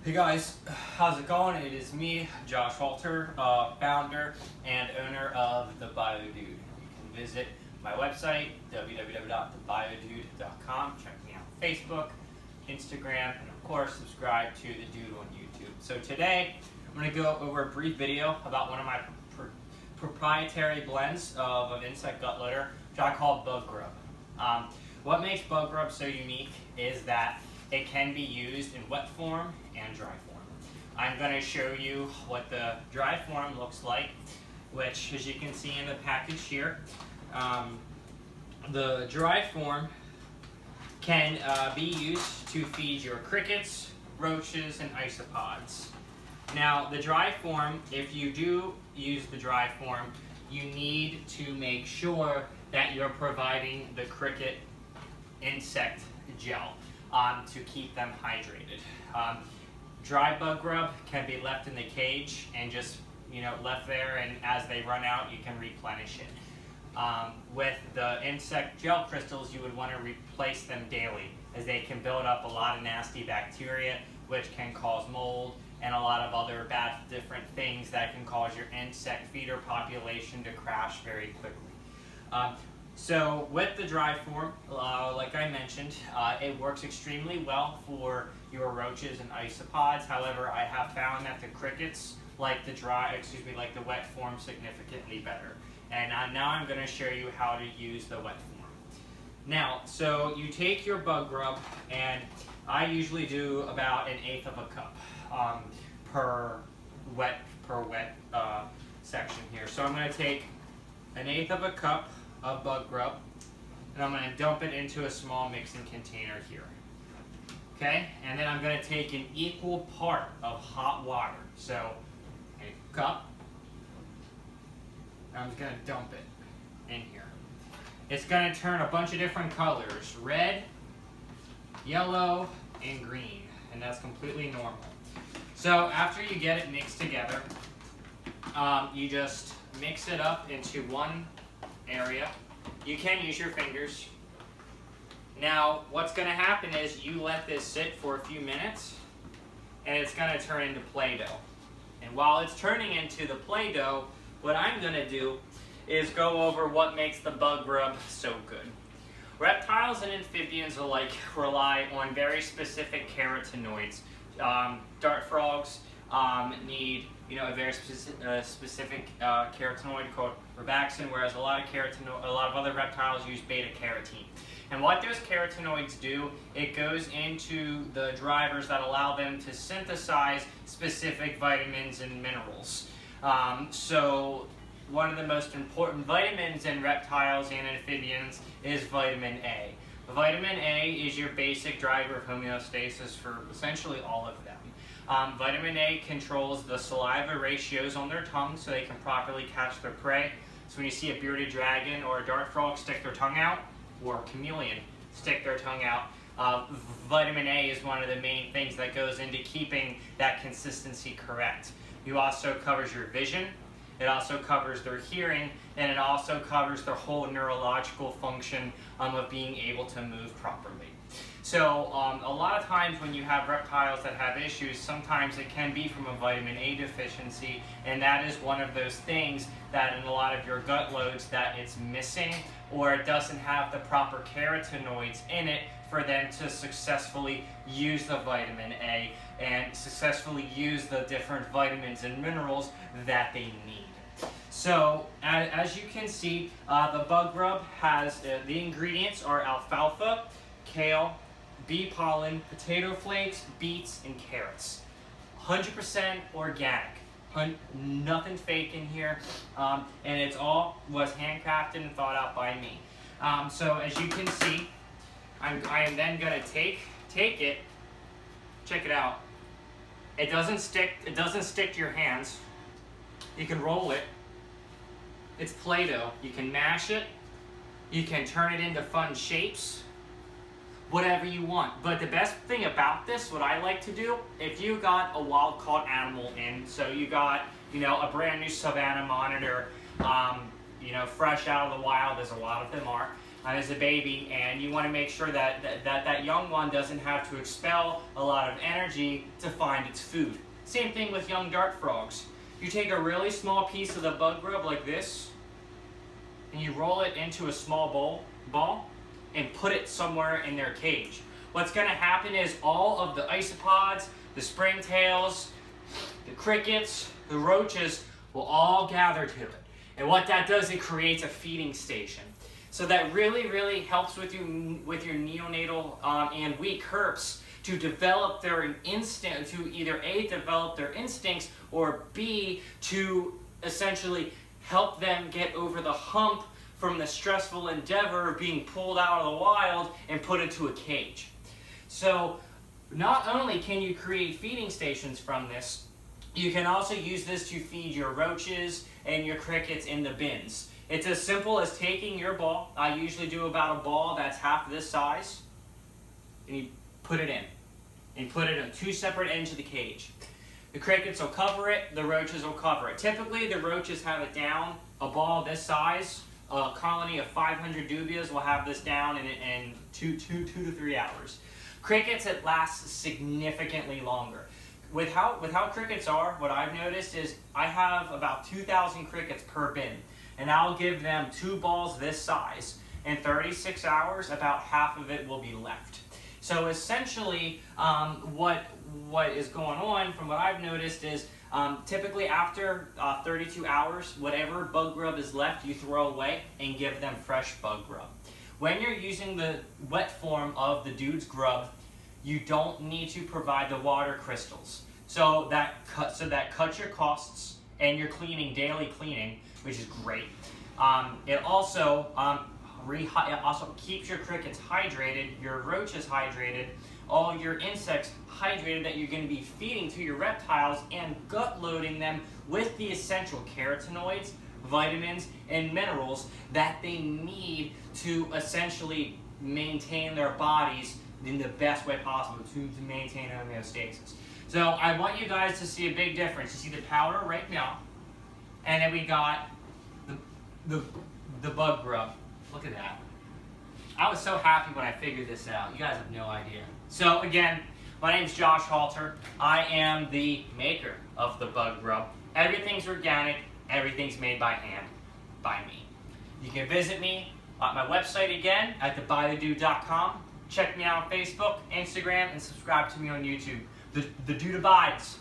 Hey guys, how's it going? It is me, Josh Walter, founder and owner of the Bldg. You can visit my website, www.thebiodude.com. Check me out on Facebook, Instagram, and of course subscribe to the Dude on YouTube. So today I'm going to go over a brief video about one of my proprietary blends of an insect gut loader, which I call Bug Grub. What makes Bug Grub so unique is that it can be used in wet form and dry form. I'm going to show you what the dry form looks like, which, as you can see in the package here, the dry form can be used to feed your crickets, roaches, and isopods. Now, the dry form, if you do use the dry form, you need to make sure that you're providing the cricket insect gel to keep them hydrated. Dry bug grub can be left in the cage and just left there, and as they run out you can replenish it. With the insect gel crystals, you would want to replace them daily, as they can build up a lot of nasty bacteria which can cause mold and a lot of other bad different things that can cause your insect feeder population to crash very quickly. So with the dry form, like I mentioned, it works extremely well for your roaches and isopods. However, I have found that the crickets like the wet form significantly better. And now I'm going to show you how to use the wet form. Now, so you take your bug grub, and I usually do about 1/8 of a cup per wet section here. So I'm going to take 1/8 of a cup of bug grub, and I'm going to dump it into a small mixing container here. Okay, and then I'm going to take an equal part of hot water, so a cup. I'm just going to dump it in here. It's going to turn a bunch of different colors: red, yellow, and green, and that's completely normal. So after you get it mixed together, you just mix it up into one area. You can use your fingers. Now, what's going to happen is you let this sit for a few minutes, and it's going to turn into Play-Doh. And while it's turning into the Play-Doh, what I'm going to do is go over what makes the bug grub so good. Reptiles and amphibians alike rely on very specific carotenoids. Dart frogs need a very specific carotenoid called ribaxin, whereas a lot of other reptiles use beta-carotene. And what those carotenoids do, it goes into the drivers that allow them to synthesize specific vitamins and minerals. So one of the most important vitamins in reptiles and amphibians is vitamin A. Vitamin A is your basic driver of homeostasis for essentially all of them. Vitamin A controls the saliva ratios on their tongue so they can properly catch their prey. So when you see a bearded dragon or a dart frog stick their tongue out, or a chameleon stick their tongue out, vitamin A is one of the main things that goes into keeping that consistency correct. It also covers your vision, it also covers their hearing, and it also covers their whole neurological function of being able to move properly. So a lot of times when you have reptiles that have issues, sometimes it can be from a vitamin A deficiency, and that is one of those things that in a lot of your gut loads that it's missing, or it doesn't have the proper carotenoids in it for them to successfully use the vitamin A and successfully use the different vitamins and minerals that they need. So as you can see, the bug grub has the ingredients are alfalfa, kale, bee pollen, potato flakes, beets, and carrots. 100% organic. Nothing fake in here, and it's all was handcrafted and thought out by me. So as you can see, I am then going to take it. Check it out. It doesn't stick. It doesn't stick to your hands. You can roll it. It's Play-Doh. You can mash it. You can turn it into fun shapes. Whatever you want. But the best thing about this, what I like to do, if you got a wild caught animal in, so you got, a brand new Savannah monitor, fresh out of the wild, as a lot of them are, as a baby, and you want to make sure that young one doesn't have to expel a lot of energy to find its food. Same thing with young dart frogs. You take a really small piece of the bug grub like this, and you roll it into a small ball, and put it somewhere in their cage. What's going to happen is all of the isopods, the springtails, the crickets, the roaches will all gather to it. And what that does, it creates a feeding station. So that really helps with your neonatal and weak herps to develop their instinct, to either A, develop their instincts, or B, to essentially help them get over the hump from the stressful endeavor of being pulled out of the wild and put into a cage. So not only can you create feeding stations from this, you can also use this to feed your roaches and your crickets in the bins. It's as simple as taking your ball. I usually do about a ball that's half this size, and you put it in. And put it on 2 separate ends of the cage. The crickets will cover it, the roaches will cover it. Typically, the roaches have it down, a ball this size. A colony of 500 dubias will have this down in 2 to 3 hours. Crickets, it lasts significantly longer. With how crickets are, what I've noticed is I have about 2,000 crickets per bin, and I'll give them 2 balls this size. In 36 hours, about half of it will be left. So essentially, what is going on from what I've noticed is typically after 32 hours, whatever bug grub is left, you throw away and give them fresh bug grub. When you're using the wet form of the dude's grub, you don't need to provide the water crystals. So that cuts your costs, and you're cleaning, daily cleaning, which is great. It also keeps your crickets hydrated, your roaches hydrated, all your insects hydrated that you're going to be feeding to your reptiles, and gut loading them with the essential carotenoids, vitamins, and minerals that they need to essentially maintain their bodies in the best way possible to maintain homeostasis. So I want you guys to see a big difference. You see the powder right now, and then we got the bug grub. Look at that. I was so happy when I figured this out. You guys have no idea. So again, my name's Josh Halter. I am the maker of the bug grub. Everything's organic. Everything's made by hand, by me. You can visit me at my website again at Bldg.com. Check me out on Facebook, Instagram, and subscribe to me on YouTube. The dude abides.